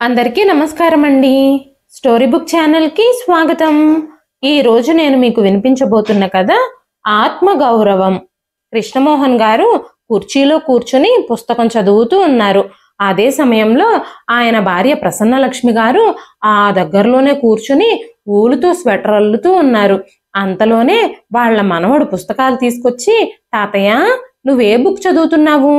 అందరికీ నమస్కారం అండి. స్టోరీ బుక్ ఛానల్కి స్వాగతం. ఈ రోజు నేను మీకు వినిపించబోతున్న కథ ఆత్మగౌరవం. కృష్ణమోహన్ గారు కుర్చీలో కూర్చుని పుస్తకం చదువుతూ ఉన్నారు. అదే సమయంలో ఆయన భార్య ప్రసన్నలక్ష్మి గారు ఆ దగ్గరలోనే కూర్చుని ఊలుతూ స్వెటర్ అల్లుతూ ఉన్నారు. అంతలోనే వాళ్ళ మనవడు పుస్తకాలు తీసుకొచ్చి, తాతయ్య నువ్వే బుక్ చదువుతున్నావు?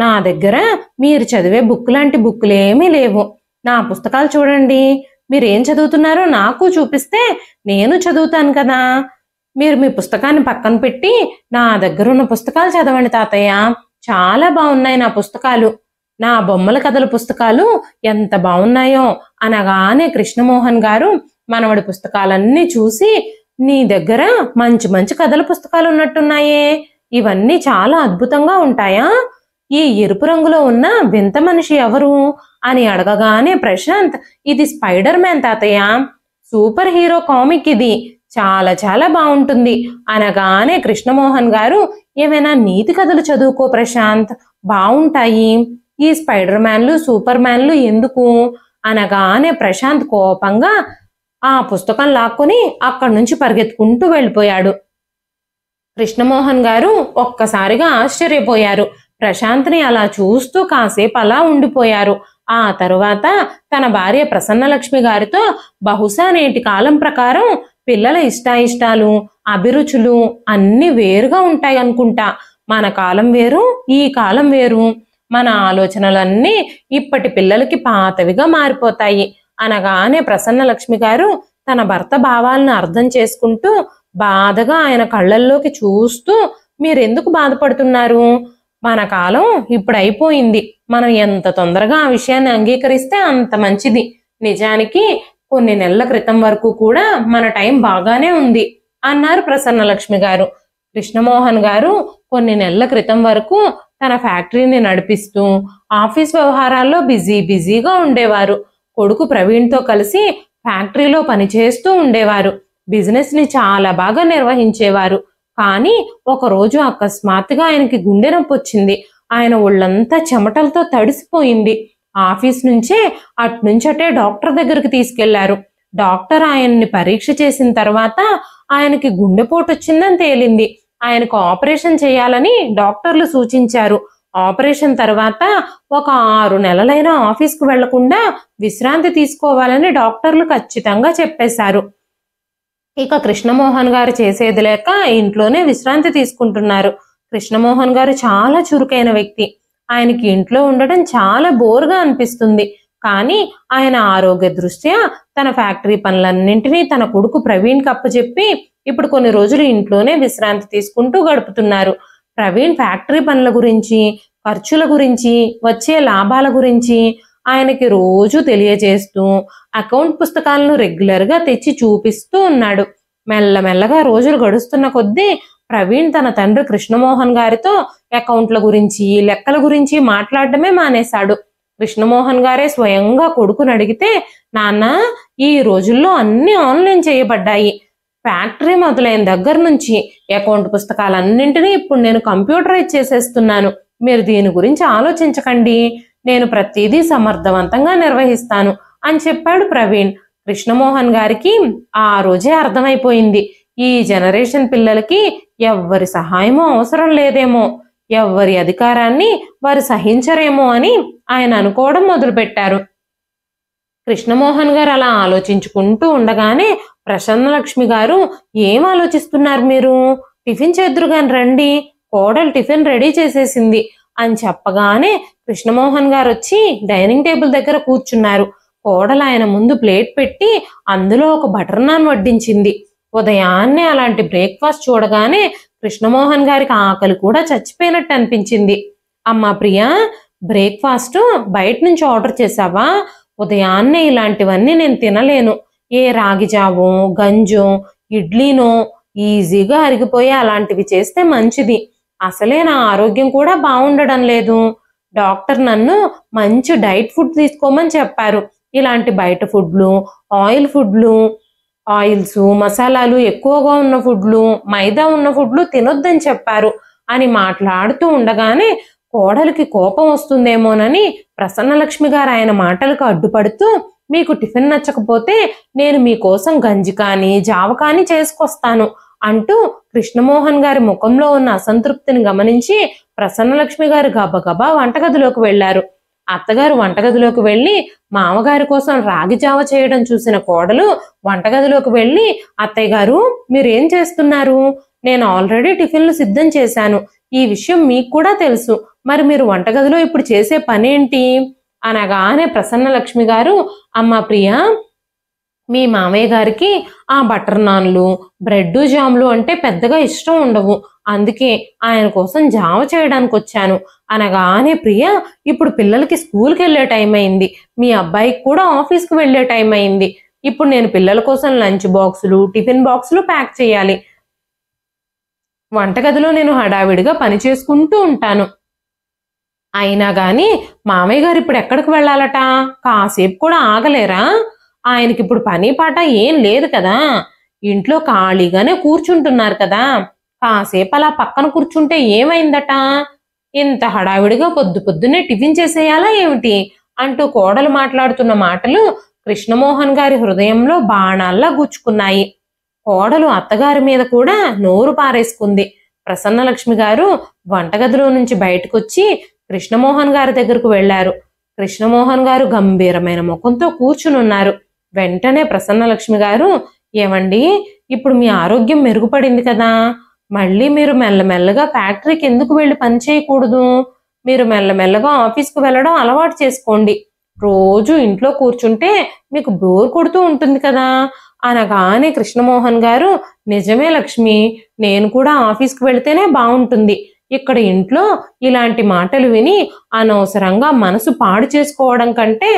నా దగ్గర మీరు చదివే బుక్ లాంటి బుక్కులేమీ లేవు. నా పుస్తకాలు చూడండి, మీరేం చదువుతున్నారో నాకు చూపిస్తే నేను చదువుతాను కదా. మీరు మీ పుస్తకాన్ని పక్కన పెట్టి నా దగ్గరున్న పుస్తకాలు చదవండి తాతయ్య. చాలా బాగున్నాయి నా పుస్తకాలు. నా బొమ్మల కథల పుస్తకాలు ఎంత బాగున్నాయో అనగానే కృష్ణమోహన్ గారు మనవడి పుస్తకాలన్నీ చూసి, నీ దగ్గర మంచి మంచి కథల పుస్తకాలు ఉన్నట్టున్నాయే, ఇవన్నీ చాలా అద్భుతంగా ఉంటాయా? ఈ ఎరుపు రంగులో ఉన్న వింత మనిషి ఎవరు అని అడగగానే ప్రశాంత్, ఇది స్పైడర్ మ్యాన్ తాతయ్య, సూపర్ హీరో కామిక్, ఇది చాలా చాలా బాగుంటుంది అనగానే కృష్ణమోహన్ గారు, ఏమైనా నీతి కథలు చదువుకో ప్రశాంత్, బాగుంటాయి. ఈ స్పైడర్ మ్యాన్లు సూపర్ మ్యాన్లు ఎందుకు అనగానే ప్రశాంత్ కోపంగా ఆ పుస్తకం లాక్కొని అక్కడి నుంచి పరిగెత్తుకుంటూ వెళ్ళిపోయాడు. కృష్ణమోహన్ గారు ఒక్కసారిగా ఆశ్చర్యపోయారు. ప్రశాంత్ని అలా చూస్తూ కాసేపు అలా ఉండిపోయారు. ఆ తరువాత తన భార్య ప్రసన్నలక్ష్మి గారితో, బహుశా నేటి కాలం ప్రకారం పిల్లల ఇష్టాయిష్టాలు అభిరుచులు అన్ని వేరుగా ఉంటాయి అనుకుంటా. మన కాలం వేరు, ఈ కాలం వేరు. మన ఆలోచనలన్నీ ఇప్పటి పిల్లలకి పాతవిగా మారిపోతాయి అనగానే ప్రసన్నలక్ష్మి గారు తన భర్త భావాలను అర్థం చేసుకుంటూ బాధగా ఆయన కళ్ళల్లోకి చూస్తూ, మీరెందుకు బాధపడుతున్నారు? మన కాలం ఇప్పుడు అయిపోయింది. మనం ఎంత తొందరగా ఆ విషయాన్ని అంగీకరిస్తే అంత మంచిది. నిజానికి కొన్ని నెలల క్రితం వరకు కూడా మన టైం బాగానే ఉంది అన్నారు ప్రసన్నలక్ష్మి గారు. కృష్ణమోహన్ గారు కొన్ని నెలల క్రితం వరకు తన ఫ్యాక్టరీని నడిపిస్తూ ఆఫీస్ వ్యవహారాల్లో బిజీగా ఉండేవారు. కొడుకు ప్రవీణ్తో కలిసి ఫ్యాక్టరీలో పనిచేస్తూ ఉండేవారు. బిజినెస్ ని చాలా బాగా నిర్వహించేవారు. కానీ ఒకరోజు అకస్మాత్తుగా ఆయనకి గుండె నొప్పి వచ్చింది. ఆయన ఒళ్ళంతా చెమటలతో తడిసిపోయింది. ఆఫీస్ నుంచే అట్నుంచటే డాక్టర్ దగ్గరికి తీసుకెళ్లారు. డాక్టర్ ఆయన్ని పరీక్ష చేసిన తర్వాత ఆయనకి గుండెపోటు వచ్చిందని తేలింది. ఆయనకు ఆపరేషన్ చేయాలని డాక్టర్లు సూచించారు. ఆపరేషన్ తర్వాత ఒక 6 నెలలైనా ఆఫీస్కు వెళ్లకుండా విశ్రాంతి తీసుకోవాలని డాక్టర్లు ఖచ్చితంగా చెప్పేశారు. ఇక కృష్ణమోహన్ గారు చేసేది లేక ఇంట్లోనే విశ్రాంతి తీసుకుంటున్నారు. కృష్ణమోహన్ గారు చాలా చురుకైన వ్యక్తి. ఆయనకి ఇంట్లో ఉండడం చాలా బోర్గా అనిపిస్తుంది. కానీ ఆయన ఆరోగ్య దృష్ట్యా తన ఫ్యాక్టరీ పనులన్నింటినీ తన కొడుకు ప్రవీణ్ కప్పచెప్పి ఇప్పుడు కొన్ని రోజులు ఇంట్లోనే విశ్రాంతి తీసుకుంటూ గడుపుతున్నారు. ప్రవీణ్ ఫ్యాక్టరీ పనుల గురించి, ఖర్చుల గురించి, వచ్చే లాభాల గురించి ఆయనకి రోజు తెలియజేస్తూ అకౌంట్ పుస్తకాలను రెగ్యులర్గా తెచ్చి చూపిస్తూ ఉన్నాడు. మెల్లమెల్లగా రోజులు గడుస్తున్న కొద్దీ ప్రవీణ్ తన తండ్రి కృష్ణమోహన్ గారితో అకౌంట్ల గురించి, లెక్కల గురించి మాట్లాడటమే మానేశాడు. కృష్ణమోహన్ గారే స్వయంగా కొడుకుని అడిగితే, నాన్న, ఈ రోజుల్లో అన్ని ఆన్లైన్ చేయబడ్డాయి. ఫ్యాక్టరీ మొదలైన దగ్గర నుంచి అకౌంట్ పుస్తకాలన్నింటినీ ఇప్పుడు నేను కంప్యూటరైజ్ చేసేస్తున్నాను. మీరు దీని గురించి ఆలోచించకండి. నేను ప్రతిదీ సమర్థవంతంగా నిర్వహిస్తాను అని చెప్పాడు ప్రవీణ్. కృష్ణమోహన్ గారికి ఆ రోజే అర్థమైపోయింది, ఈ జనరేషన్ పిల్లలకి ఎవ్వరి సహాయమో అవసరం లేదేమో, ఎవ్వరి అధికారాన్ని వారు సహించరేమో అని ఆయన అనుకోవడం మొదలుపెట్టారు. కృష్ణమోహన్ గారు అలా ఆలోచించుకుంటూ ఉండగానే ప్రసన్నలక్ష్మి గారు, ఏం ఆలోచిస్తున్నారు మీరు? టిఫిన్ చేద్దురుగాని రండి, కోడలు టిఫిన్ రెడీ చేసేసింది అని చెప్పగానే కృష్ణమోహన్ గారు వచ్చి డైనింగ్ టేబుల్ దగ్గర కూర్చున్నారు. కోడలు ఆయన ముందు ప్లేట్ పెట్టి అందులో ఒక బటర్ నాన్ వడ్డించింది. ఉదయాన్నే అలాంటి బ్రేక్ఫాస్ట్ చూడగానే కృష్ణమోహన్ గారికి ఆకలి కూడా చచ్చిపోయినట్టు అనిపించింది. అమ్మా ప్రియా, బ్రేక్ఫాస్ట్ బయట నుంచి ఆర్డర్ చేసావా? ఉదయాన్నే ఇలాంటివన్నీ నేను తినలేను. ఏ రాగి జావో, గంజో, ఇడ్లీనో ఈజీగా అరిగిపోయి అలాంటివి చేస్తే మంచిది. అసలే నా ఆరోగ్యం కూడా బాగుండడం లేదు. డాక్టర్ నన్ను మంచి డైట్ ఫుడ్ తీసుకోమని చెప్పారు. ఇలాంటి బయట ఫుడ్లు, ఆయిల్స్, మసాలాలు ఎక్కువగా ఉన్న ఫుడ్లు, మైదా ఉన్న ఫుడ్లు తినొద్దని చెప్పారు అని మాట్లాడుతూ ఉండగానే కోడలికి కోపం వస్తుందేమోనని ప్రసన్నలక్ష్మి గారు ఆయన మాటలకు అడ్డుపడుతూ, మీకు టిఫిన్ నచ్చకపోతే నేను మీకోసం గంజి కానీ జావ కానీ చేసుకొస్తాను అంటూ కృష్ణమోహన్ గారి ముఖంలో ఉన్న అసంతృప్తిని గమనించి ప్రసన్నలక్ష్మి గారు గబగబా వంటగదిలోకి వెళ్లారు. అత్తగారు వంటగదిలోకి వెళ్లి మామగారి కోసం రాగి జావ చేయడం చూసిన కోడలు వంటగదిలోకి వెళ్లి, అత్తయ్య గారు మీరేం చేస్తున్నారు? నేను ఆల్రెడీ టిఫిన్లు సిద్ధం చేశాను. ఈ విషయం మీకు కూడా తెలుసు. మరి మీరు వంటగదిలో ఇప్పుడు చేసే పనేంటి అనగానే ప్రసన్నలక్ష్మి గారు, అమ్మా ప్రియా, మీ మామయ్య గారికి ఆ బటర్ నాన్లు బ్రెడ్ జామ్లు అంటే పెద్దగా ఇష్టం ఉండవు. అందుకే ఆయన కోసం జావ చేయడానికి వచ్చాను అనగానే, ప్రియ ఇప్పుడు పిల్లలకి స్కూల్కి వెళ్ళే టైం అయింది, మీ అబ్బాయికి కూడా ఆఫీస్కి వెళ్ళే టైం అయింది. ఇప్పుడు నేను పిల్లల కోసం లంచ్ బాక్సులు టిఫిన్ బాక్సులు ప్యాక్ చేయాలి. వంటగదిలో నేను హడావిడిగా పని చేసుకుంటూ ఉంటాను. అయినా గాని మామయ్య గారు ఇప్పుడు ఎక్కడికి వెళ్ళాలట? కాసేపు కూడా ఆగలేరా? ఆయనకి ఇప్పుడు పని పాట ఏం లేదు కదా, ఇంట్లో ఖాళీగానే కూర్చుంటున్నారు కదా, కాసేపు అలా పక్కన కూర్చుంటే ఏమైందట? ఇంత హడావిడిగా పొద్దున్నే టిఫిన్ చేసేయాలా ఏమిటి అంటూ కోడలు మాట్లాడుతున్న మాటలు కృష్ణమోహన్ గారి హృదయంలో బాణాల్లా గుచ్చుకున్నాయి. కోడలు అత్తగారి మీద కూడా నోరు పారేసుకుంది. ప్రసన్నలక్ష్మి గారు వంటగదిలో నుంచి బయటకొచ్చి కృష్ణమోహన్ గారి దగ్గరకు వెళ్లారు. కృష్ణమోహన్ గారు గంభీరమైన ముఖంతో కూర్చునున్నారు. వెంటనే ప్రసన్నలక్ష్మి గారు, ఏమండి, ఇప్పుడు మీ ఆరోగ్యం మెరుగుపడింది కదా, మళ్ళీ మీరు మెల్లమెల్లగా ఫ్యాక్టరీకి ఎందుకు వెళ్ళి పని చేయకూడదు? మీరు మెల్లమెల్లగా ఆఫీస్కి వెళ్ళడం అలవాటు చేసుకోండి. రోజు ఇంట్లో కూర్చుంటే మీకు బోర్ కొడుతూ ఉంటుంది కదా అనగానే కృష్ణమోహన్ గారు, నిజమే లక్ష్మి, నేను కూడా ఆఫీస్కి వెళితేనే బాగుంటుంది. ఇక్కడ ఇంట్లో ఇలాంటి మాటలు విని అనవసరంగా మనసు పాడు చేసుకోవడం కంటే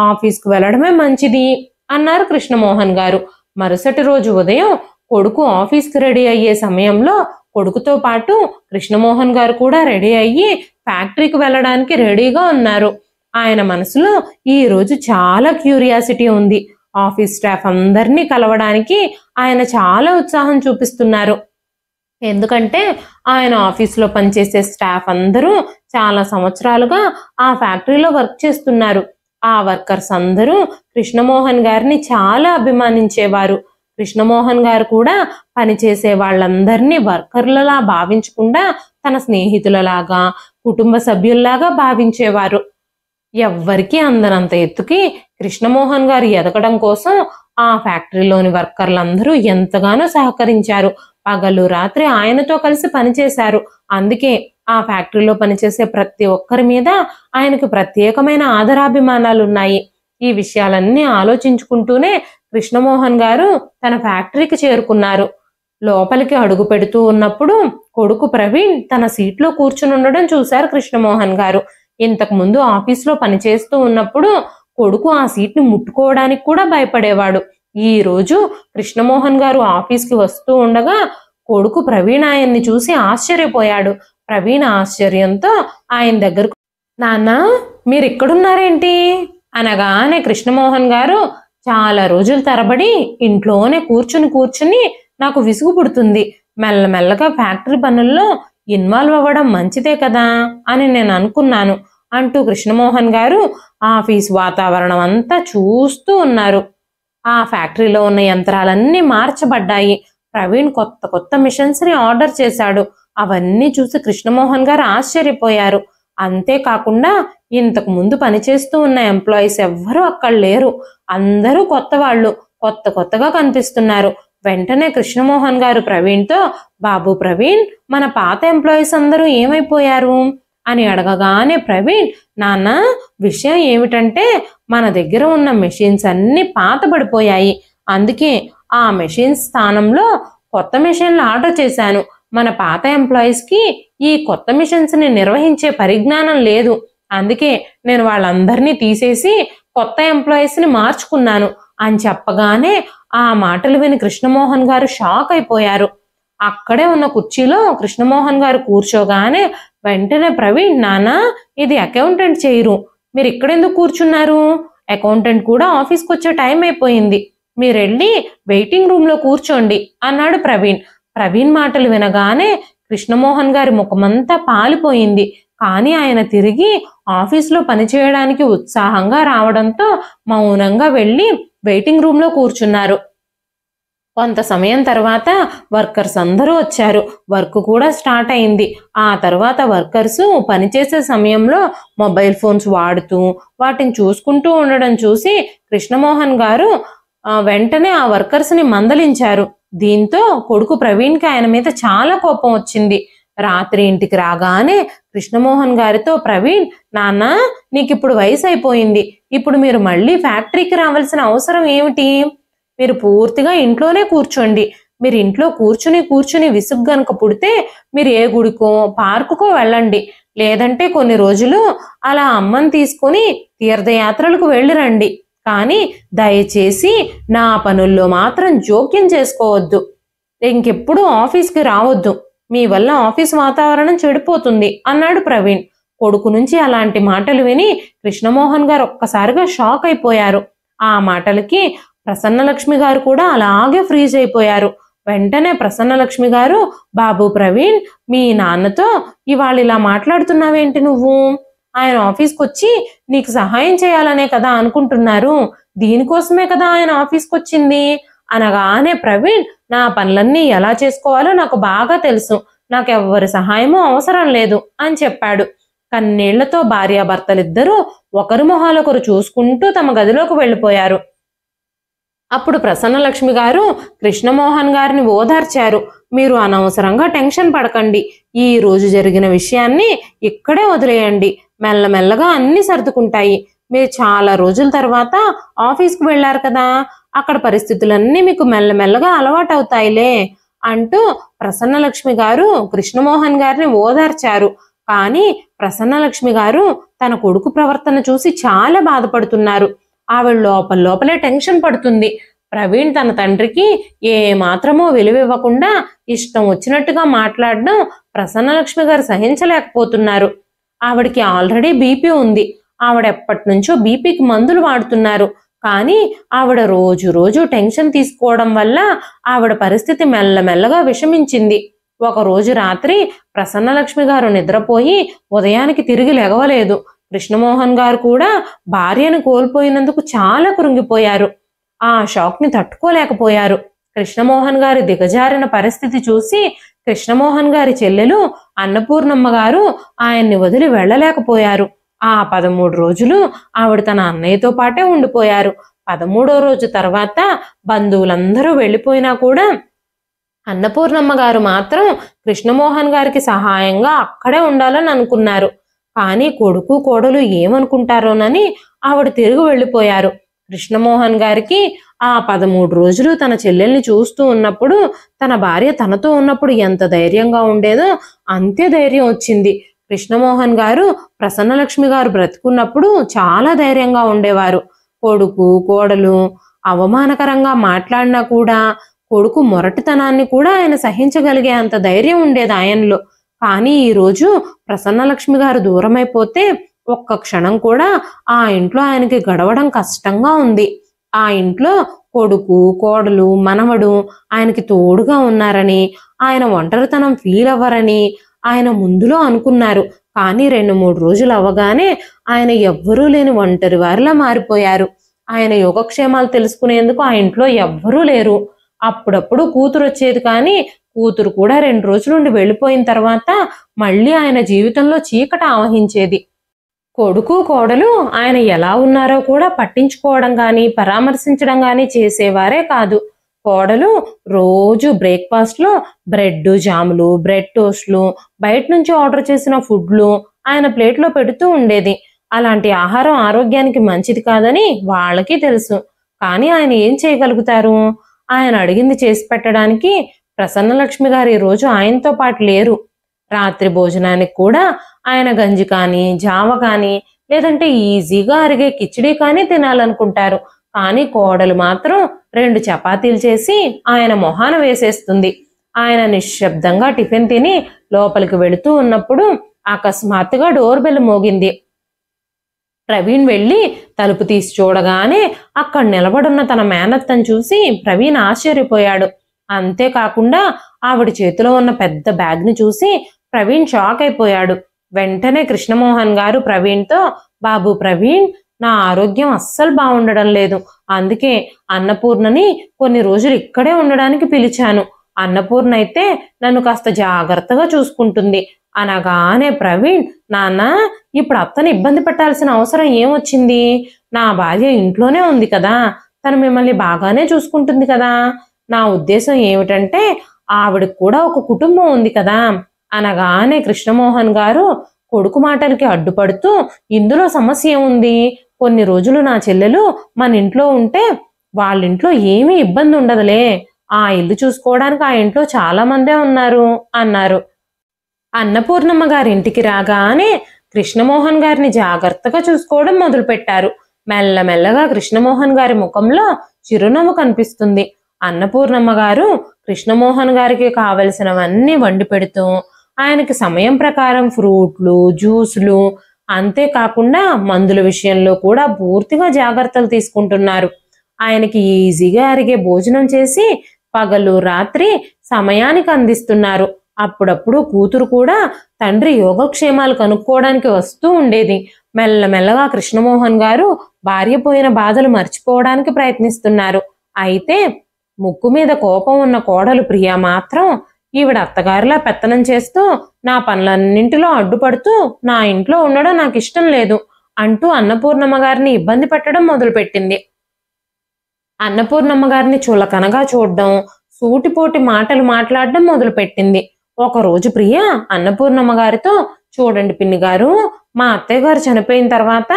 ఆఫీస్కి వెళ్ళడమే మంచిది అన్నారు కృష్ణమోహన్ గారు. మరుసటి రోజు ఉదయం కొడుకు ఆఫీస్కి రెడీ అయ్యే సమయంలో కొడుకుతో పాటు కృష్ణమోహన్ గారు కూడా రెడీ అయ్యి ఫ్యాక్టరీకి వెళ్ళడానికి రెడీగా ఉన్నారు. ఆయన మనసులో ఈ రోజు చాలా క్యూరియాసిటీ ఉంది. ఆఫీస్ స్టాఫ్ అందరినీ కలవడానికి ఆయన చాలా ఉత్సాహం చూపిస్తున్నారు. ఎందుకంటే ఆయన ఆఫీస్లో పనిచేసే స్టాఫ్ అందరూ చాలా సంవత్సరాలుగా ఆ ఫ్యాక్టరీలో వర్క్ చేస్తున్నారు. ఆ వర్కర్స్ అందరూ కృష్ణమోహన్ గారిని చాలా అభిమానించేవారు. కృష్ణమోహన్ గారు కూడా పనిచేసే వాళ్ళందరినీ వర్కర్లలా భావించకుండా తన స్నేహితులలాగా కుటుంబ సభ్యుల్లాగా భావించేవారు. ఎవ్వరికీ అందనంత ఎత్తుకి కృష్ణమోహన్ గారు ఎదగడం కోసం ఆ ఫ్యాక్టరీలోని వర్కర్లందరూ ఎంతగానో సహకరించారు. పగలు రాత్రి ఆయనతో కలిసి పనిచేశారు. అందుకే ఆ ఫ్యాక్టరీలో పనిచేసే ప్రతి ఒక్కరి మీద ఆయనకు ప్రత్యేకమైన ఆదరాభిమానాలున్నాయి. ఈ విషయాలన్నీ ఆలోచించుకుంటూనే కృష్ణమోహన్ గారు తన ఫ్యాక్టరీకి చేరుకున్నారు. లోపలికి అడుగు పెడుతూ ఉన్నప్పుడు కొడుకు ప్రవీణ్ తన సీట్లో కూర్చుని ఉండడం చూశారు కృష్ణమోహన్ గారు. ఇంతకు ముందు ఆఫీస్లో పనిచేస్తూ ఉన్నప్పుడు కొడుకు ఆ సీట్ని ముట్టుకోవడానికి కూడా భయపడేవాడు. ఈ రోజు కృష్ణమోహన్ గారు ఆఫీస్కి వస్తూ ఉండగా కొడుకు ప్రవీణ్ ఆయన్ని చూసి ఆశ్చర్యపోయాడు. ప్రవీణ్ ఆశ్చర్యంతో ఆయన దగ్గరకు, నాన్న మీరు ఇక్కడున్నారేంటి అనగానే కృష్ణమోహన్ గారు, చాలా రోజుల తరబడి ఇంట్లోనే కూర్చుని నాకు విసుగు పుడుతుంది. మెల్లమెల్లగా ఫ్యాక్టరీ పనుల్లో ఇన్వాల్వ్ అవ్వడం మంచిదే కదా అని నేను అనుకున్నాను అంటూ కృష్ణమోహన్ గారు ఆఫీస్ వాతావరణం అంతా చూస్తూ ఉన్నారు. ఆ ఫ్యాక్టరీలో ఉన్న యంత్రాలన్నీ మార్చబడ్డాయి. ప్రవీణ్ కొత్త మిషన్స్ని ఆర్డర్ చేశాడు. అవన్నీ చూసి కృష్ణమోహన్ గారు ఆశ్చర్యపోయారు. అంతేకాకుండా ఇంతకు ముందు పనిచేస్తూ ఉన్న ఎంప్లాయీస్ ఎవ్వరూ అక్కడ లేరు. అందరూ కొత్త వాళ్ళు, కొత్తగా కనిపిస్తున్నారు. వెంటనే కృష్ణమోహన్ గారు ప్రవీణ్తో, బాబు ప్రవీణ్, మన పాత ఎంప్లాయీస్ అందరూ ఏమైపోయారు అని అడగగానే ప్రవీణ్, నాన్న విషయం ఏమిటంటే మన దగ్గర ఉన్న మెషిన్స్ అన్ని పాతబడిపోయాయి. అందుకే ఆ మెషిన్స్ స్థానంలో కొత్త మెషిన్లు ఆర్డర్ చేశాను. మన పాత ఎంప్లాయీస్కి ఈ కొత్త మిషన్స్ని నిర్వహించే పరిజ్ఞానం లేదు. అందుకే నేను వాళ్ళందరినీ తీసేసి కొత్త ఎంప్లాయీస్ని మార్చుకున్నాను అని చెప్పగానే ఆ మాటలు విని కృష్ణమోహన్ గారు షాక్ అయిపోయారు. అక్కడే ఉన్న కుర్చీలో కృష్ణమోహన్ గారు కూర్చోగానే వెంటనే ప్రవీణ్, నాన్న ఇది అకౌంటెంట్ చైరు, మీరు ఇక్కడెందుకు కూర్చున్నారు? అకౌంటెంట్ కూడా ఆఫీస్కి వచ్చే టైం అయిపోయింది, మీరు వెళ్ళి వెయిటింగ్ రూమ్లో కూర్చోండి అన్నాడు ప్రవీణ్. ప్రవీణ్ మాటలు వినగానే కృష్ణమోహన్ గారి ముఖమంతా పాలిపోయింది. కానీ ఆయన తిరిగి ఆఫీస్లో పనిచేయడానికి ఉత్సాహంగా రావడంతో మౌనంగా వెళ్ళి వెయిటింగ్ రూమ్లో కూర్చున్నారు. కొంత సమయం తర్వాత వర్కర్స్ అందరూ వచ్చారు. వర్క్ కూడా స్టార్ట్ అయింది. ఆ తర్వాత వర్కర్స్ పనిచేసే సమయంలో మొబైల్ ఫోన్స్ వాడుతూ వాటిని చూసుకుంటూ ఉండడం చూసి కృష్ణమోహన్ గారు వెంటనే ఆ వర్కర్స్ని మందలించారు. దీంతో కొడుకు ప్రవీణ్కి ఆయన మీద చాలా కోపం వచ్చింది. రాత్రి ఇంటికి రాగానే కృష్ణమోహన్ గారితో, ప్రవీణ్, నాన్న, నీకు ఇప్పుడు వయసు అయిపోయింది. ఇప్పుడు మీరు మళ్ళీ ఫ్యాక్టరీకి రావాల్సిన అవసరం ఏమిటి? మీరు పూర్తిగా ఇంట్లోనే కూర్చోండి. మీరు ఇంట్లో కూర్చుని విసుగు గనుక పుడితే మీరు ఏ గుడికో పార్కుకో వెళ్ళండి. లేదంటే కొన్ని రోజులు అలా అమ్మని తీసుకొని తీర్థయాత్రలకు వెళ్ళిరండి. కానీ దయచేసి నా పనుల్లో మాత్రం జోక్యం చేసుకోవద్దు. ఇంకెప్పుడు ఆఫీస్కి రావద్దు. మీ వల్ల ఆఫీస్ వాతావరణం చెడిపోతుంది అన్నాడు ప్రవీణ్. కొడుకు నుంచి అలాంటి మాటలు విని కృష్ణమోహన్ గారు ఒక్కసారిగా షాక్ అయిపోయారు. ఆ మాటలకి ప్రసన్నలక్ష్మి గారు కూడా అలాగే ఫ్రీజ్ అయిపోయారు. వెంటనే ప్రసన్నలక్ష్మి గారు, బాబు ప్రవీణ్, మీ నాన్నతో ఇవాళ ఇలా మాట్లాడుతున్నావేంటి నువ్వు? ఆయన ఆఫీస్కి వచ్చి నీకు సహాయం చేయాలనే కదా అనుకుంటున్నారు. దీనికోసమే కదా ఆయన ఆఫీస్కి వచ్చింది అనగానే ప్రవీణ్, నా పనులన్నీ ఎలా చేసుకోవాలో నాకు బాగా తెలుసు. నాకెవ్వరి సహాయమూ అవసరం లేదు అని చెప్పాడు. కన్నీళ్లతో భార్యాభర్తలిద్దరూ ఒకరి మొహాలొకరు చూసుకుంటూ తమ గదిలోకి వెళ్ళిపోయారు. అప్పుడు ప్రసన్నలక్ష్మి గారు కృష్ణమోహన్ గారిని ఓదార్చారు. మీరు అనవసరంగా టెన్షన్ పడకండి. ఈ రోజు జరిగిన విషయాన్ని ఇక్కడే వదిలేయండి. మెల్లమెల్లగా అన్ని సర్దుకుంటాయి. మీరు చాలా రోజుల తర్వాత ఆఫీస్కి వెళ్ళారు కదా, అక్కడ పరిస్థితులన్నీ మీకు మెల్లమెల్లగా అలవాటు అవుతాయిలే అంటూ ప్రసన్నలక్ష్మి గారు కృష్ణమోహన్ గారిని ఓదార్చారు. కానీ ప్రసన్నలక్ష్మి గారు తన కొడుకు ప్రవర్తన చూసి చాలా బాధపడుతున్నారు. ఆవిడ లోపలే టెన్షన్ పడుతుంది. ప్రవీణ్ తన తండ్రికి ఏ మాత్రమో విలువివ్వకుండా ఇష్టం వచ్చినట్టుగా మాట్లాడడం ప్రసన్నలక్ష్మి గారు సహించలేకపోతున్నారు. ఆవిడకి ఆల్రెడీ బీపీ ఉంది. ఆవిడ ఎప్పటి నుంచో బీపీకి మందులు వాడుతున్నారు. కానీ ఆవిడ రోజు టెన్షన్ తీసుకోవడం వల్ల ఆవిడ పరిస్థితి మెల్లమెల్లగా విషమించింది. ఒకరోజు రాత్రి ప్రసన్నలక్ష్మి గారు నిద్రపోయి ఉదయానికి తిరిగి లెగవలేదు. కృష్ణమోహన్ గారు కూడా భార్యను కోల్పోయినందుకు చాలా కృంగిపోయారు. ఆ షాక్ని తట్టుకోలేకపోయారు. కృష్ణమోహన్ గారి దిగజారిన పరిస్థితి చూసి కృష్ణమోహన్ గారి చెల్లెలు అన్నపూర్ణమ్మ గారు ఆయన్ని వదిలి వెళ్ళలేకపోయారు. ఆ 13 రోజులు ఆవిడ తన అన్నయ్యతో పాటే ఉండిపోయారు. 13వ రోజు తర్వాత బంధువులందరూ వెళ్ళిపోయినా కూడా అన్నపూర్ణమ్మ గారు మాత్రం కృష్ణమోహన్ గారికి సహాయంగా అక్కడే ఉండాలని అనుకున్నారు. కానీ కొడుకు కోడలు ఏమనుకుంటారోనని ఆవిడ తిరిగి వెళ్ళిపోయారు. కృష్ణమోహన్ గారికి ఆ 13 రోజులు తన చెల్లెల్ని చూస్తూ ఉన్నప్పుడు, తన భార్య తనతో ఉన్నప్పుడు ఎంత ధైర్యంగా ఉండేదో అంతే ధైర్యం వచ్చింది. కృష్ణమోహన్ గారు ప్రసన్నలక్ష్మి గారు బ్రతుకున్నప్పుడు చాలా ధైర్యంగా ఉండేవారు. కొడుకు కోడలు అవమానకరంగా మాట్లాడినా కూడా కొడుకు మొరటితనాన్ని కూడా ఆయన సహించగలిగే అంత ధైర్యం ఉండేది ఆయనలో. కానీ ఈరోజు ప్రసన్నలక్ష్మి గారు దూరమైపోతే ఒక్క క్షణం కూడా ఆ ఇంట్లో ఆయనకి గడవడం కష్టంగా ఉంది. ఆ ఇంట్లో కొడుకు కోడలు మనవడు ఆయనకి తోడుగా ఉన్నారని, ఆయన ఒంటరితనం ఫీల్ అవ్వరని ఆయన ముందులో అనుకున్నారు. కానీ 2-3 రోజులు అవ్వగానే ఆయన ఎవ్వరూ లేని ఒంటరి వారిలా మారిపోయారు. ఆయన యోగక్షేమాలు తెలుసుకునేందుకు ఆ ఇంట్లో ఎవ్వరూ లేరు. అప్పుడప్పుడు కూతురు వచ్చేది, కానీ కూతురు కూడా 2 రోజుల నుండి వెళ్ళిపోయిన తర్వాత మళ్ళీ ఆయన జీవితంలో చీకట ఆవహించేది. కొడుకు కోడలు ఆయన ఎలా ఉన్నారో కూడా పట్టించుకోవడం కానీ పరామర్శించడం కానీ చేసేవారే కాదు. కోడలు రోజు బ్రేక్ఫాస్ట్లో బ్రెడ్ జాములు, బ్రెడ్ టోస్ట్లు, బయట నుంచి ఆర్డర్ చేసిన ఫుడ్లు ఆయన ప్లేట్లో పెడుతూ ఉండేది. అలాంటి ఆహారం ఆరోగ్యానికి మంచిది కాదని వాళ్ళకి తెలుసు. కానీ ఆయన ఏం చేయగలుగుతారు? ఆయన అడిగింది చేసి పెట్టడానికి ప్రసన్నలక్ష్మి గారు ఈరోజు ఆయనతో పాటు లేరు. రాత్రి భోజనానికి కూడా ఆయన గంజి కానీ జావ కానీ లేదంటే ఈజీగా అరిగే కిచిడి కానీ తినాలనుకుంటారు. కానీ కోడలు మాత్రం 2 చపాతీలు చేసి ఆయన మొహాన వేసేస్తుంది. ఆయన నిశ్శబ్దంగా టిఫిన్ తిని లోపలికి వెళుతూ ఉన్నప్పుడు అకస్మాత్తుగా డోర్ బెల్ మోగింది. ప్రవీణ్ వెళ్ళి తలుపు తీసి చూడగానే అక్కడ నిలబడున్న తన మేనత్తను చూసి ప్రవీణ్ ఆశ్చర్యపోయాడు. అంతేకాకుండా ఆవిడ చేతిలో ఉన్న పెద్ద బ్యాగ్ని చూసి ప్రవీణ్ షాక్ అయిపోయాడు. వెంటనే కృష్ణమోహన్ గారు ప్రవీణ్తో, బాబు ప్రవీణ్, నా ఆరోగ్యం అస్సలు బాగుండడం లేదు. అందుకే అన్నపూర్ణని కొన్ని రోజులు ఇక్కడే ఉండడానికి పిలిచాను. అన్నపూర్ణ అయితే నన్ను కాస్త జాగ్రత్తగా చూసుకుంటుంది అనగానే ప్రవీణ్, నాన్న, ఇప్పుడు అత్తని ఇబ్బంది పెట్టాల్సిన అవసరం ఏమొచ్చింది? నా భార్య ఇంట్లోనే ఉంది కదా, తను మిమ్మల్ని బాగానే చూసుకుంటుంది కదా. నా ఉద్దేశం ఏమిటంటే ఆవిడకు కూడా ఒక కుటుంబం ఉంది కదా అనగానే కృష్ణమోహన్ గారు కొడుకు మాటలకి అడ్డుపడుతూ, ఇందులో సమస్య ఏముంది? కొన్ని రోజులు నా చెల్లెలు మన ఇంట్లో ఉంటే వాళ్ళింట్లో ఏమీ ఇబ్బంది ఉండదులే. ఆ ఇల్లు చూసుకోవడానికి ఆ ఇంట్లో చాలా మందే ఉన్నారు అన్నారు. అన్నపూర్ణమ్మ గారి ఇంటికి రాగానే కృష్ణమోహన్ గారిని జాగ్రత్తగా చూసుకోవడం మొదలుపెట్టారు. మెల్లమెల్లగా కృష్ణమోహన్ గారి ముఖంలో చిరునవ్వు కనిపిస్తుంది. అన్నపూర్ణమ్మ గారు కృష్ణమోహన్ గారికి కావలసినవన్నీ వండి పెడుతూ, ఆయనకి సమయం ప్రకారం ఫ్రూట్లు, జ్యూసులు, అంతేకాకుండా మందుల విషయంలో కూడా పూర్తిగా జాగ్రత్తలు తీసుకుంటున్నారు. ఆయనకి ఈజీగా అరిగే భోజనం చేసి పగలు రాత్రి సమయానికి అందిస్తున్నారు. అప్పుడప్పుడు కూతురు కూడా తండ్రి యోగక్షేమాలు కనుక్కోవడానికి వస్తూ ఉండేది. మెల్లమెల్లగా కృష్ణమోహన్ గారు భార్య పోయిన బాధలు మర్చిపోవడానికి ప్రయత్నిస్తున్నారు. అయితే ముక్కు మీద కోపం ఉన్న కోడలు ప్రియ మాత్రం ఈవిడ అత్తగారిలా పెత్తనం చేస్తూ, నా పనులన్నింటిలో అడ్డుపడుతూ నా ఇంట్లో ఉండడం నాకు ఇష్టం లేదు అంటూ అన్నపూర్ణమ్మ గారిని ఇబ్బంది పెట్టడం మొదలుపెట్టింది. అన్నపూర్ణమ్మ గారిని చులకనగా చూడడం, సూటిపోటి మాటలు మాట్లాడడం మొదలుపెట్టింది. ఒకరోజు ప్రియ అన్నపూర్ణమ్మ గారితో, చూడండి పిన్ని గారు, మా అత్తయ్య గారు చనిపోయిన తర్వాత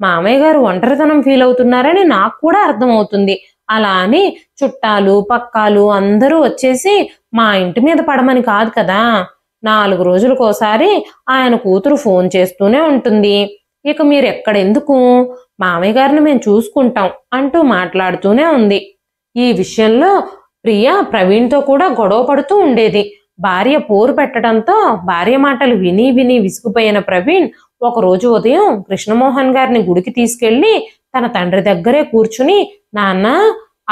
మామయ్య గారు ఒంటరితనం ఫీల్ అవుతున్నారని నాకు కూడా అర్థమవుతుంది. అలా అని చుట్టాలు పక్కాలు అందరూ వచ్చేసి మా ఇంటి మీద పడమని కాదు కదా. 4 రోజులకోసారి ఆయన కూతురు ఫోన్ చేస్తూనే ఉంటుంది. ఇక మీరు ఎక్కడెందుకు, మామయ్య గారిని మేము చూసుకుంటాం అంటూ మాట్లాడుతూనే ఉంది. ఈ విషయంలో ప్రియ ప్రవీణ్తో కూడా గొడవ పడుతూ ఉండేది. భార్య పోరు పెట్టడంతో భార్య మాటలు విని విని విసిగిపోయిన ప్రవీణ్ ఒకరోజు ఉదయం కృష్ణమోహన్ గారిని గుడికి తీసుకెళ్లి తన తండ్రి దగ్గరే కూర్చుని, నాన్న,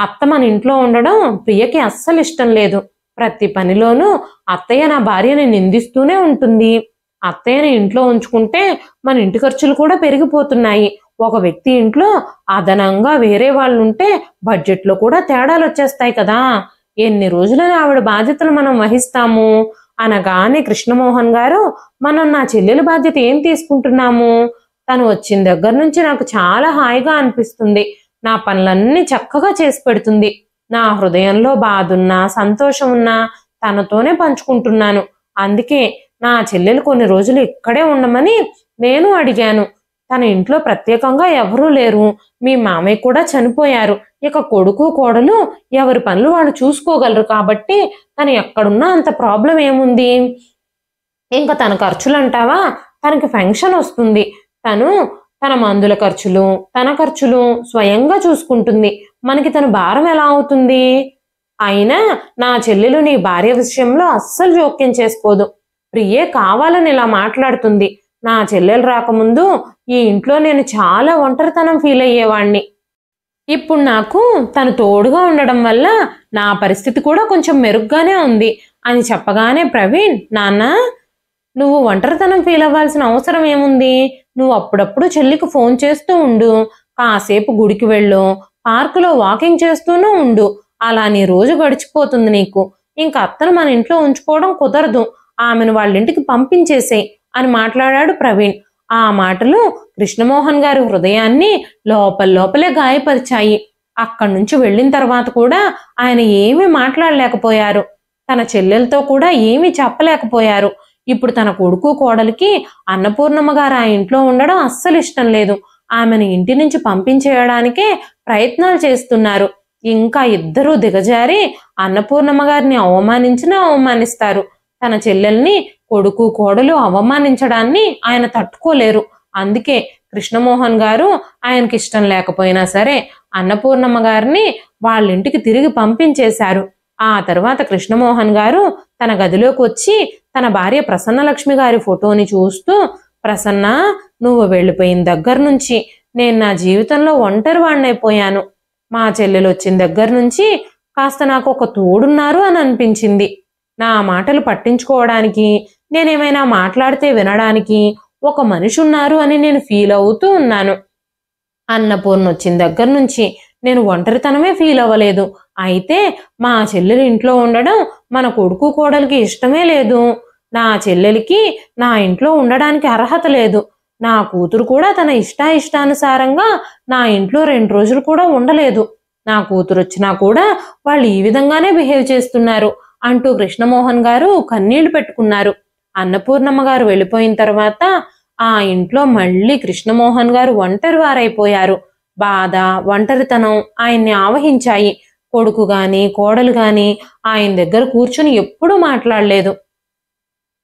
అత్త మన ఇంట్లో ఉండడం ప్రియకి అస్సలు ఇష్టం లేదు. ప్రతి పనిలోనూ అత్తయ్య నా భార్యని నిందిస్తూనే ఉంటుంది. అత్తయ్యని ఇంట్లో ఉంచుకుంటే మన ఇంటి ఖర్చులు కూడా పెరిగిపోతున్నాయి. ఒక వ్యక్తి ఇంట్లో అదనంగా వేరే వాళ్ళు ఉంటే బడ్జెట్లో కూడా తేడాలు వచ్చేస్తాయి కదా. ఎన్ని రోజులని ఆవిడ బాధ్యతలు మనం వహిస్తాము అనగానే కృష్ణమోహన్ గారు, మనం నా చెల్లెల బాధ్యత ఏం తీసుకుంటున్నాము? తను వచ్చిన దగ్గర నుంచి నాకు చాలా హాయిగా అనిపిస్తుంది. నా పనులన్నీ చక్కగా చేసి పెడుతుంది. నా హృదయంలో బాధ ఉన్నా సంతోషం ఉన్నా తనతోనే పంచుకుంటున్నాను. అందుకే నా చెల్లెలు కొన్ని రోజులు ఇక్కడే ఉండమని నేను అడిగాను. తన ఇంట్లో ప్రత్యేకంగా ఎవరూ లేరు. మీ మామయ్య కూడా చనిపోయారు. ఇక కొడుకు కోడలు ఎవరి పనులు వాళ్ళు చూసుకోగలరు కాబట్టి తను ఎక్కడున్నా అంత ప్రాబ్లం ఏముంది? ఇంకా తన ఖర్చులు అంటావా, తనకి ఫంక్షన్ వస్తుంది. తన మందుల ఖర్చులు, తన ఖర్చులు స్వయంగా చూసుకుంటుంది. మనకి తన భారం ఎలా అవుతుంది? అయినా నా చెల్లెలు నీ భార్య విషయంలో అస్సలు జోక్యం చేసుకోదు. ప్రియే కావాలని ఇలా మాట్లాడుతుంది. నా చెల్లెలు రాకముందు ఈ ఇంట్లో నేను చాలా ఒంటరితనం ఫీల్ అయ్యేవాణ్ణి. ఇప్పుడు నాకు తను తోడుగా ఉండడం వల్ల నా పరిస్థితి కూడా కొంచెం మెరుగ్గానే ఉంది అని చెప్పగానే ప్రవీణ్, నాన్న, నువ్వు ఒంటరితనం ఫీల్ అవ్వాల్సిన అవసరం ఏముంది? నువ్వు అప్పుడప్పుడు చెల్లికి ఫోన్ చేస్తూ ఉండు, కాసేపు గుడికి వెళ్ళు, పార్కులో వాకింగ్ చేస్తూనూ ఉండు. అలా నీ రోజు గడిచిపోతుంది నీకు. ఇంక అత్తను మన ఇంట్లో ఉంచుకోవడం కుదరదు. ఆమెను వాళ్ళ ఇంటికి పంపించేసేయ్ అని మాట్లాడాడు ప్రవీణ్. ఆ మాటలు కృష్ణమోహన్ గారి హృదయాన్ని లోపలే గాయపరిచాయి. అక్కడి నుంచి వెళ్ళిన తర్వాత కూడా ఆయన ఏమీ మాట్లాడలేకపోయారు. తన చెల్లెలతో కూడా ఏమీ చెప్పలేకపోయారు. ఇప్పుడు తన కొడుకు కోడలికి అన్నపూర్ణమ్మ గారు ఆ ఇంట్లో ఉండడం అస్సలు ఇష్టం లేదు. ఆమెను ఇంటి నుంచి పంపించేయడానికే ప్రయత్నాలు చేస్తున్నారు. ఇంకా ఇద్దరూ దిగజారి అన్నపూర్ణమ్మ గారిని అవమానిస్తారు. తన చెల్లెల్ని కొడుకు కోడలు అవమానించడాన్ని ఆయన తట్టుకోలేరు. అందుకే కృష్ణమోహన్ గారు ఆయనకి ఇష్టం లేకపోయినా సరే అన్నపూర్ణమ్మ గారిని వాళ్ళ ఇంటికి తిరిగి పంపించేశారు. ఆ తర్వాత కృష్ణమోహన్ గారు తన గదిలోకి వచ్చి తన భార్య ప్రసన్నలక్ష్మి గారి ఫోటోని చూస్తూ, ప్రసన్న, నువ్వు వెళ్ళిపోయిన దగ్గర నుంచి నేను నా జీవితంలో ఒంటరి వాడినైపోయాను. మా చెల్లెలు వచ్చిన దగ్గర నుంచి కాస్త నాకు ఒక తోడున్నారు అని అనిపించింది. నా మాటలు పట్టించుకోవడానికి, నేనేమైనా మాట్లాడితే వినడానికి ఒక మనిషి ఉన్నారు అని నేను ఫీల్ అవుతూ ఉన్నాను. అన్నపూర్ణ వచ్చిన దగ్గర నుంచి నేను ఒంటరితనమే ఫీల్ అవ్వలేదు. అయితే మా చెల్లెలు ఇంట్లో ఉండడం మన కొడుకు కోడలికి ఇష్టమే లేదు. నా చెల్లెలికి నా ఇంట్లో ఉండడానికి అర్హత లేదు. నా కూతురు కూడా తన ఇష్టానుసారంగా నా ఇంట్లో 2 రోజులు కూడా ఉండలేదు. నా కూతురు వచ్చినా కూడా వాళ్ళు ఈ విధంగానే బిహేవ్ చేస్తున్నారు అంటూ కృష్ణమోహన్ గారు కన్నీళ్లు పెట్టుకున్నారు. అన్నపూర్ణమ్మ గారు వెళ్ళిపోయిన తర్వాత ఆ ఇంట్లో మళ్ళీ కృష్ణమోహన్ గారు ఒంటరి వారైపోయారు. బాధ, ఒంటరితనం ఆయన్ని ఆవహించాయి. కొడుకు గాని కోడలు గాని ఆయన దగ్గర కూర్చుని ఎప్పుడూ మాట్లాడలేదు.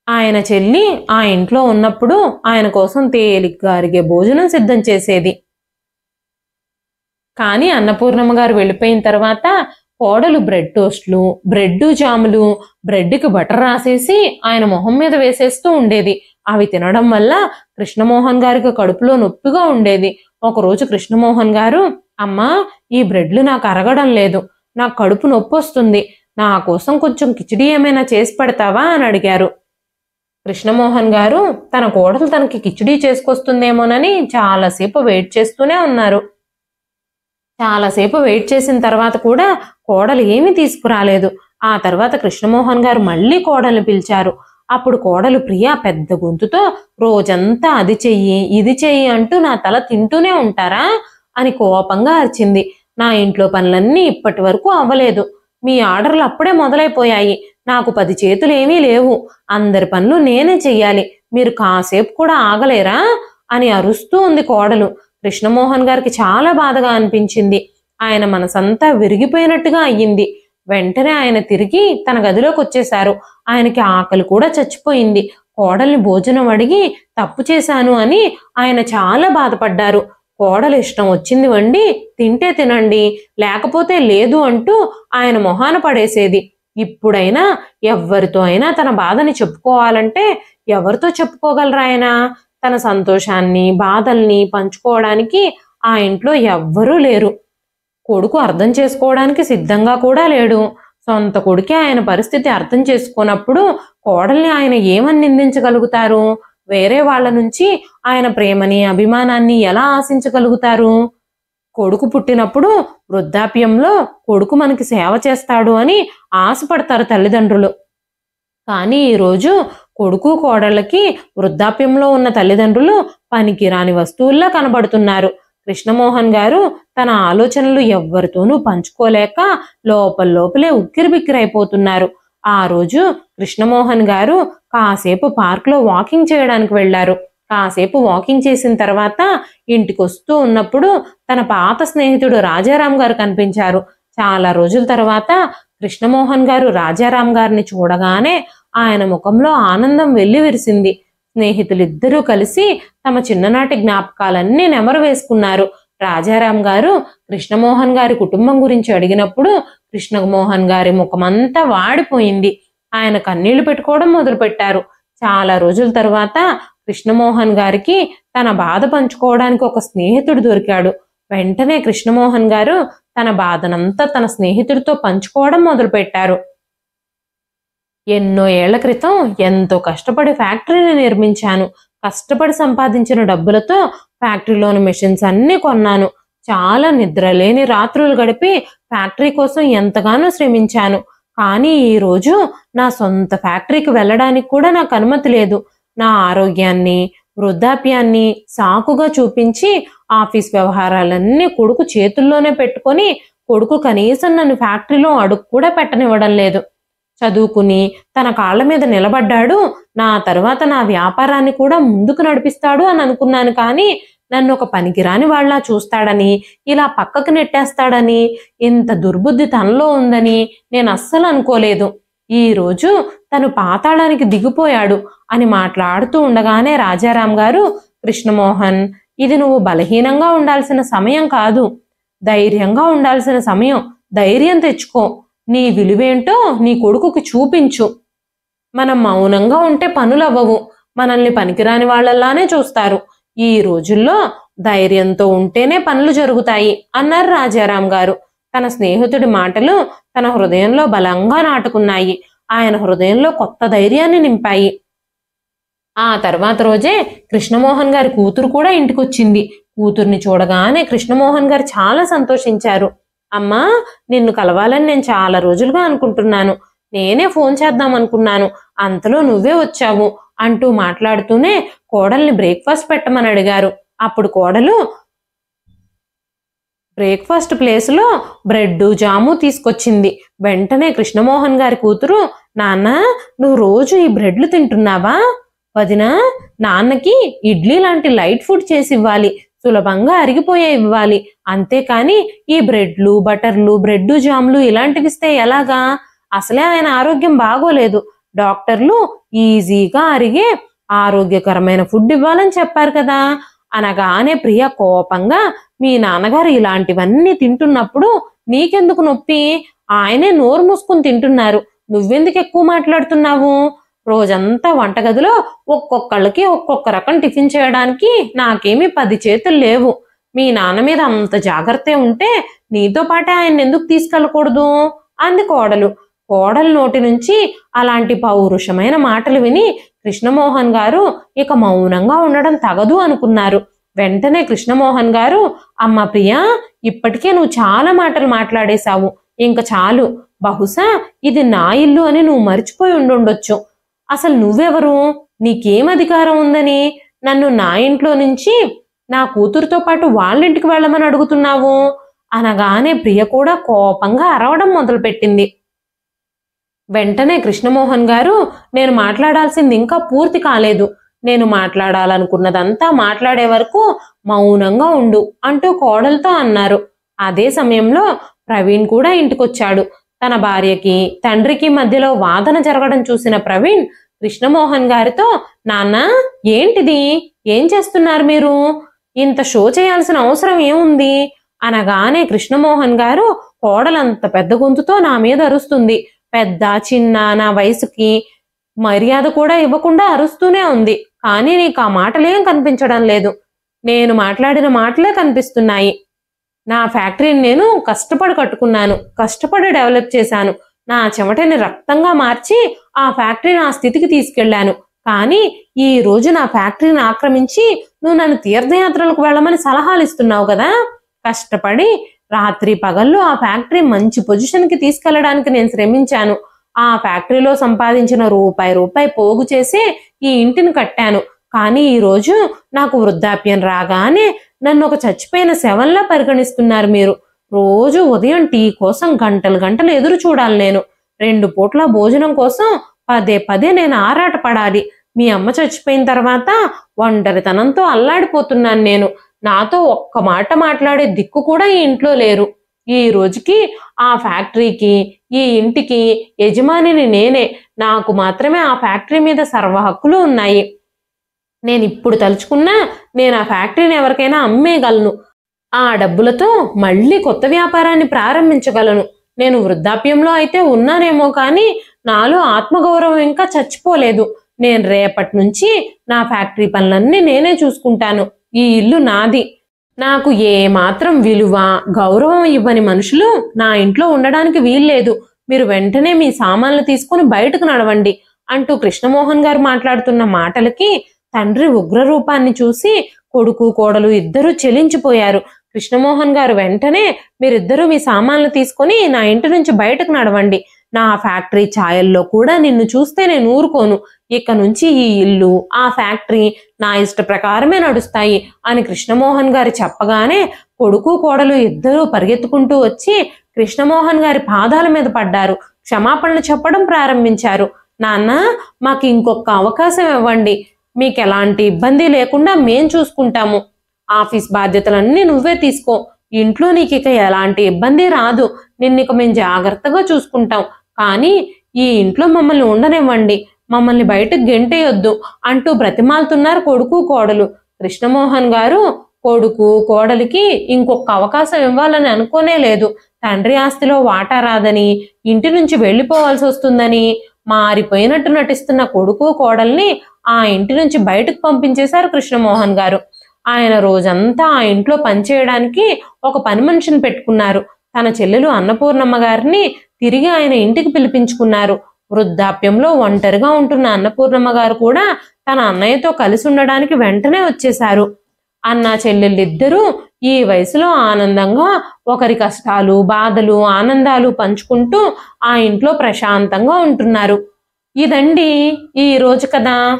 ఆయన చెల్లి ఆ ఇంట్లో ఉన్నప్పుడు ఆయన కోసం తేలిగ్గా అరిగే భోజనం సిద్ధం చేసేది. కానీ అన్నపూర్ణమ్మ గారు వెళ్ళిపోయిన తర్వాత కోడలు బ్రెడ్ టోస్ట్లు, బ్రెడ్ జాములు, బ్రెడ్కి బటర్ రాసేసి ఆయన మొహం మీద వేసేస్తూ ఉండేది. అవి తినడం వల్ల కృష్ణమోహన్ గారికి కడుపులో నొప్పిగా ఉండేది. ఒకరోజు కృష్ణమోహన్ గారు, అమ్మా ఈ బ్రెడ్లు నాకు అరగడం లేదు, నాకు కడుపు నొప్పి వస్తుంది, నా కోసం కొంచెం కిచిడి ఏమైనా చేసి పెడతావా అని అడిగారు. కృష్ణమోహన్ గారు తన కోడలు తనకి కిచిడి చేసుకొస్తుందేమోనని చాలాసేపు వెయిట్ చేస్తూనే ఉన్నారు. చాలాసేపు వెయిట్ చేసిన తర్వాత కూడా కోడలు ఏమీ తీసుకురాలేదు. ఆ తర్వాత కృష్ణమోహన్ గారు మళ్ళీ కోడల్ని పిలిచారు. అప్పుడు కోడలు ప్రియ పెద్ద గొంతుతో, రోజంతా అది చెయ్యి ఇది చెయ్యి అంటూ నా తల తింటూనే ఉంటారా అని కోపంగా అరిచింది. నా ఇంట్లో పనులన్నీ ఇప్పటి వరకు అవ్వలేదు. మీ ఆర్డర్లు అప్పుడే మొదలైపోయాయి. నాకు 10 చేతులు ఏమీ లేవు. అందరి పనులు నేనే చెయ్యాలి. మీరు కాసేపు కూడా ఆగలేరా అని అరుస్తూ ఉంది కోడలు. కృష్ణమోహన్ గారికి చాలా బాధగా అనిపించింది. ఆయన మనసంతా విరిగిపోయినట్టుగా అయ్యింది. వెంటనే ఆయన తిరిగి తన గదిలోకి వచ్చేశారు. ఆయనకి ఆకలి కూడా చచ్చిపోయింది. కోడల్ని భోజనం అడిగి తప్పు చేశాను అని ఆయన చాలా బాధపడ్డారు. కోడలు ఇష్టం వచ్చింది వండి తింటే తినండి, లేకపోతే లేదు అంటూ ఆయన మొహాన పడేసేది. ఇప్పుడైనా ఎవ్వరితో అయినా తన బాధని చెప్పుకోవాలంటే ఎవరితో చెప్పుకోగలరా ఆయన? తన సంతోషాన్ని బాధల్ని పంచుకోవడానికి ఆ ఇంట్లో ఎవ్వరూ లేరు. కొడుకు అర్థం చేసుకోవడానికి సిద్ధంగా కూడా లేడు. సొంత కొడుకే ఆయన పరిస్థితి అర్థం చేసుకున్నప్పుడు కోడల్ని ఆయన ఏమని నిందించగలుగుతారు? వేరే వాళ్ళ నుంచి ఆయన ప్రేమని అభిమానాన్ని ఎలా ఆశించగలుగుతారు? కొడుకు పుట్టినప్పుడు వృద్ధాప్యంలో కొడుకు మనకి సేవ చేస్తాడు అని ఆశపడతారు తల్లిదండ్రులు. కానీ ఈరోజు కొడుకు కోడళ్ళకి వృద్ధాప్యంలో ఉన్న తల్లిదండ్రులు పనికిరాని వస్తువుల్లా కనబడుతున్నారు. కృష్ణమోహన్ గారు తన ఆలోచనలు ఎవ్వరితోనూ పంచుకోలేక లోపలే ఉక్కిరిబిక్కిరైపోతున్నారు. ఆ రోజు కృష్ణమోహన్ గారు కాసేపు పార్క్లో వాకింగ్ చేయడానికి వెళ్లారు. కాసేపు వాకింగ్ చేసిన తర్వాత ఇంటికి వస్తూ ఉన్నప్పుడు తన పాత స్నేహితుడు రాజారాం గారు కనిపించారు. చాలా రోజుల తర్వాత కృష్ణమోహన్ గారు రాజారాం గారిని చూడగానే ఆయన ముఖంలో ఆనందం వెల్లివిరిసింది. స్నేహితులిద్దరూ కలిసి తమ చిన్ననాటి జ్ఞాపకాలన్నీ నెమరు వేసుకున్నారు. రాజారాం గారు కృష్ణమోహన్ గారి కుటుంబం గురించి అడిగినప్పుడు కృష్ణమోహన్ గారి ముఖమంతా వాడిపోయింది. ఆయన కన్నీళ్లు పెట్టుకోవడం మొదలుపెట్టారు. చాలా రోజుల తర్వాత కృష్ణమోహన్ గారికి తన బాధ పంచుకోవడానికి ఒక స్నేహితుడు దొరికాడు. వెంటనే కృష్ణమోహన్ గారు తన బాధనంతా తన స్నేహితుడితో పంచుకోవడం మొదలుపెట్టారు. ఎన్నో ఏళ్ల క్రితం ఎంతో కష్టపడి ఫ్యాక్టరీని నిర్మించాను. కష్టపడి సంపాదించిన డబ్బులతో ఫ్యాక్టరీలోని మెషిన్స్ అన్ని కొన్నాను. చాలా నిద్రలేని రాత్రులు గడిపి ఫ్యాక్టరీ కోసం ఎంతగానో శ్రమించాను. కానీ ఈరోజు నా సొంత ఫ్యాక్టరీకి వెళ్ళడానికి కూడా నాకు అనుమతి లేదు. నా ఆరోగ్యాన్ని వృద్ధాప్యాన్ని సాకుగా చూపించి ఆఫీస్ వ్యవహారాలన్నీ కొడుకు చేతుల్లోనే పెట్టుకొని కొడుకు కనీసం నన్ను ఫ్యాక్టరీలో అడుగు కూడా పెట్టనివ్వడం లేదు. చదువుకుని తన కాళ్ళ మీద నిలబడ్డాడు. నా తర్వాత నా వ్యాపారాన్ని కూడా ముందుకు నడిపిస్తాడు అని అనుకున్నాను. కానీ నన్ను ఒక పనికిరాని వాళ్ళ చూస్తాడని, ఇలా పక్కకు నెట్టేస్తాడని, ఇంత దుర్బుద్ధి తనలో ఉందని నేను అస్సలు అనుకోలేదు. ఈరోజు తను పాతాళానికి దిగిపోయాడు అని మాట్లాడుతూ ఉండగానే రాజారాం గారు, కృష్ణమోహన్, ఇది నువ్వు బలహీనంగా ఉండాల్సిన సమయం కాదు, ధైర్యంగా ఉండాల్సిన సమయం. ధైర్యం తెచ్చుకో. నీ విలువేంటో నీ కొడుకుకి చూపించు. మనం మౌనంగా ఉంటే పనులు అవ్వవు. మనల్ని పనికిరాని వాళ్ళలానే చూస్తారు. ఈ రోజుల్లో ధైర్యంతో ఉంటేనే పనులు జరుగుతాయి అన్నారు రాజారాం గారు. తన స్నేహితుడి మాటలు తన హృదయంలో బలంగా నాటుకున్నాయి. ఆయన హృదయంలో కొత్త ధైర్యాన్ని నింపాయి. ఆ తర్వాత రోజే కృష్ణమోహన్ గారి కూతురు కూడా ఇంటికొచ్చింది. కూతుర్ని చూడగానే కృష్ణమోహన్ గారు చాలా సంతోషించారు. అమ్మా, నిన్ను కలవాలని నేను చాలా రోజులుగా అనుకుంటున్నాను. నేనే ఫోన్ చేద్దాం అనుకున్నాను, అంతలో నువ్వే వచ్చావు అంటూ మాట్లాడుతూనే కోడల్ని బ్రేక్ఫాస్ట్ పెట్టమని అడిగారు. అప్పుడు కోడలు బ్రేక్ఫాస్ట్ ప్లేస్లో బ్రెడ్ జాము తీసుకొచ్చింది. వెంటనే కృష్ణమోహన్ గారి కూతురు, నాన్న, నువ్వు రోజు ఈ బ్రెడ్లు తింటున్నావా? వదినా, నాన్నకి ఇడ్లీ లాంటి లైట్ ఫుడ్ చేసి ఇవ్వాలి, సులభంగా అరిగిపోయే ఇవ్వాలి. అంతేకాని ఈ బ్రెడ్లు బటర్లు బ్రెడ్ జాములు ఇలాంటివి ఇస్తే ఎలాగా? అసలే ఆయన ఆరోగ్యం బాగోలేదు. డాక్టర్లు ఈజీగా అరిగే ఆరోగ్యకరమైన ఫుడ్ ఇవ్వాలని చెప్పారు కదా అనగానే ప్రియ కోపంగా, మీ నాన్నగారు ఇలాంటివన్నీ తింటున్నప్పుడు నీకెందుకు నొప్పి? ఆయనే నోరు మూసుకుని తింటున్నారు, నువ్వెందుకు ఎక్కువ మాట్లాడుతున్నావు? రోజంతా వంటగదిలో ఒక్కొక్కళ్ళకి ఒక్కొక్క రకం టిఫిన్ చేయడానికి నాకేమీ 10 చేతులు లేవు. మీ నాన్న మీద అంత జాగ్రత్త ఉంటే నీతో పాటే ఆయన ఎందుకు తీసుకెళ్ళకూడదు అంది కోడలు. కోడలు నోటి నుంచి అలాంటి పౌరుషమైన మాటలు విని కృష్ణమోహన్ గారు ఇక మౌనంగా ఉండడం తగదు అనుకున్నారు. వెంటనే కృష్ణమోహన్ గారు, అమ్మ ప్రియా, ఇప్పటికే నువ్వు చాలా మాటలు మాట్లాడేశావు, ఇంక చాలు. బహుశా ఇది నా ఇల్లు అని నువ్వు మర్చిపోయి ఉండుండొచ్చు. అసలు నువ్వెవరు? నీకేం అధికారం ఉందని నన్ను నా ఇంట్లో నుంచి నా కూతురుతో పాటు వాళ్ళింటికి వెళ్ళమని అడుగుతున్నావు అనగానే ప్రియ కూడా కోపంగా అరవడం మొదలుపెట్టింది. వెంటనే కృష్ణమోహన్ గారు, నేను మాట్లాడాల్సింది ఇంకా పూర్తి కాలేదు, నేను మాట్లాడాలనుకున్నదంతా మాట్లాడే వరకు మౌనంగా ఉండు అంటూ కోడలతో అన్నారు. అదే సమయంలో ప్రవీణ్ కూడా ఇంటికొచ్చాడు. తన భార్యకి తండ్రికి మధ్యలో వాదన జరగడం చూసిన ప్రవీణ్ కృష్ణమోహన్ గారితో, నాన్న, ఏంటిది? ఏం చేస్తున్నారు మీరు? ఇంత షో చేయాల్సిన అవసరం ఏముంది అనగానే కృష్ణమోహన్ గారు, కోడలంత పెద్ద గొంతుతో నా మీద అరుస్తుంది, పెద్ద చిన్న నా వయసుకి మర్యాద కూడా ఇవ్వకుండా అరుస్తూనే ఉంది. కానీ నీకు ఆ మాటలేం కనిపించడం లేదు, నేను మాట్లాడిన మాటలే కనిపిస్తున్నాయి. నా ఫ్యాక్టరీని నేను కష్టపడి కట్టుకున్నాను, కష్టపడి డెవలప్ చేశాను, నా చెమటని రక్తంగా మార్చి ఆ ఫ్యాక్టరీని ఆ స్థితికి తీసుకెళ్లాను. కానీ ఈ రోజు నా ఫ్యాక్టరీని ఆక్రమించి నువ్వు నన్ను తీర్థయాత్రలకు వెళ్ళమని సలహాలు ఇస్తున్నావు కదా. కష్టపడి రాత్రి పగళ్ళు ఆ ఫ్యాక్టరీ మంచి పొజిషన్కి తీసుకెళ్లడానికి నేను శ్రమించాను. ఆ ఫ్యాక్టరీలో సంపాదించిన రూపాయి పోగు చేసి ఈ ఇంటిని కట్టాను. కానీ ఈరోజు నాకు వృద్ధాప్యం రాగానే నన్ను ఒక చచ్చిపోయిన శవంలా పరిగణిస్తున్నారు మీరు. రోజు ఉదయం టీ కోసం గంటలు గంటలు ఎదురు చూడాలి నేను. 2 పూట్ల భోజనం కోసం పదే నేను ఆరాట పడాలి. మీ అమ్మ చచ్చిపోయిన తర్వాత ఒంటరితనంతో అల్లాడిపోతున్నాను నేను. నాతో ఒక్క మాట మాట్లాడే దిక్కు కూడా ఈ ఇంట్లో లేరు. ఈ రోజుకి ఆ ఫ్యాక్టరీకి ఈ ఇంటికి యజమానిని నేనే. నాకు మాత్రమే ఆ ఫ్యాక్టరీ మీద సర్వ హక్కులు ఉన్నాయి. నేను ఇప్పుడు తలుచుకున్నా నేను ఆ ఫ్యాక్టరీని ఎవరికైనా అమ్మేయగలను. ఆ డబ్బులతో మళ్ళీ కొత్త వ్యాపారాన్ని ప్రారంభించగలను. నేను వృద్ధాప్యంలో అయితే ఉన్నానేమో కానీ నాలో ఆత్మగౌరవం ఇంకా చచ్చిపోలేదు. నేను రేపటి నుంచి నా ఫ్యాక్టరీ పనులన్నీ నేనే చూసుకుంటాను. ఈ ఇల్లు నాది. నాకు ఏ మాత్రం విలువ గౌరవం ఇవ్వని మనుషులు నా ఇంట్లో ఉండడానికి వీల్లేదు. మీరు వెంటనే మీ సామాన్లు తీసుకుని బయటకు నడవండి అంటూ కృష్ణమోహన్ గారు మాట్లాడుతున్న మాటలకి తండ్రి ఉగ్రరూపాన్ని చూసి కొడుకు కోడలు ఇద్దరూ చెలించిపోయారు. కృష్ణమోహన్ గారు వెంటనే, మీరిద్దరూ మీ సామాన్లు తీసుకొని నా ఇంటి నుంచి బయటకు నడవండి. నా ఫ్యాక్టరీ ఛాయల్లో కూడా నిన్ను చూస్తే నేను ఊరుకోను. ఇక నుంచి ఈ ఇల్లు ఆ ఫ్యాక్టరీ నా ఇష్ట ప్రకారమే నడుస్తాయి అని కృష్ణమోహన్ గారు చెప్పగానే కొడుకు కోడలు ఇద్దరూ పరిగెత్తుకుంటూ వచ్చి కృష్ణమోహన్ గారి పాదాల మీద పడ్డారు. క్షమాపణలు చెప్పడం ప్రారంభించారు. నాన్న, మాకు ఇంకొక అవకాశం ఇవ్వండి. మీకు ఎలాంటి ఇబ్బంది లేకుండా మేం చూసుకుంటాము. ఆఫీస్ బాధ్యతలన్నీ నువ్వే తీసుకో. ఇంట్లో నీకు ఇక ఎలాంటి ఇబ్బంది రాదు. నిన్నిక మేము జాగ్రత్తగా చూసుకుంటాం. కానీ ఈ ఇంట్లో మమ్మల్ని ఉండనివ్వండి, మమ్మల్ని బయటకు గెంటేయొద్దు అంటూ బ్రతిమాలుతున్నారు కొడుకు కోడలు. కృష్ణమోహన్ గారు కొడుకు కోడలికి ఇంకొక అవకాశం ఇవ్వాలని అనుకోనే లేదు. తండ్రి ఆస్తిలో వాటా రాదని, ఇంటి నుంచి వెళ్ళిపోవాల్సి వస్తుందని మారిపోయినట్టు నటిస్తున్న కొడుకు కోడల్ని ఆ ఇంటి నుంచి బయటకు పంపించేశారు కృష్ణమోహన్ గారు. ఆయన రోజంతా ఆ ఇంట్లో పనిచేయడానికి ఒక పని మనిషిని పెట్టుకున్నారు. తన చెల్లెలు అన్నపూర్ణమ్మ గారిని తిరిగి ఆయన ఇంటికి పిలిపించుకున్నారు. వృద్ధాప్యంలో ఒంటరిగా ఉంటున్న అన్నపూర్ణమ్మ గారు కూడా తన అన్నయ్యతో కలిసి ఉండడానికి వెంటనే వచ్చేశారు. అన్న చెల్లెళ్ళిద్దరూ ఈ వయసులో ఆనందంగా ఒకరి కష్టాలు, బాధలు, ఆనందాలు పంచుకుంటూ ఆ ఇంట్లో ప్రశాంతంగా ఉంటున్నారు. ఇదండి ఈ రోజు కథ.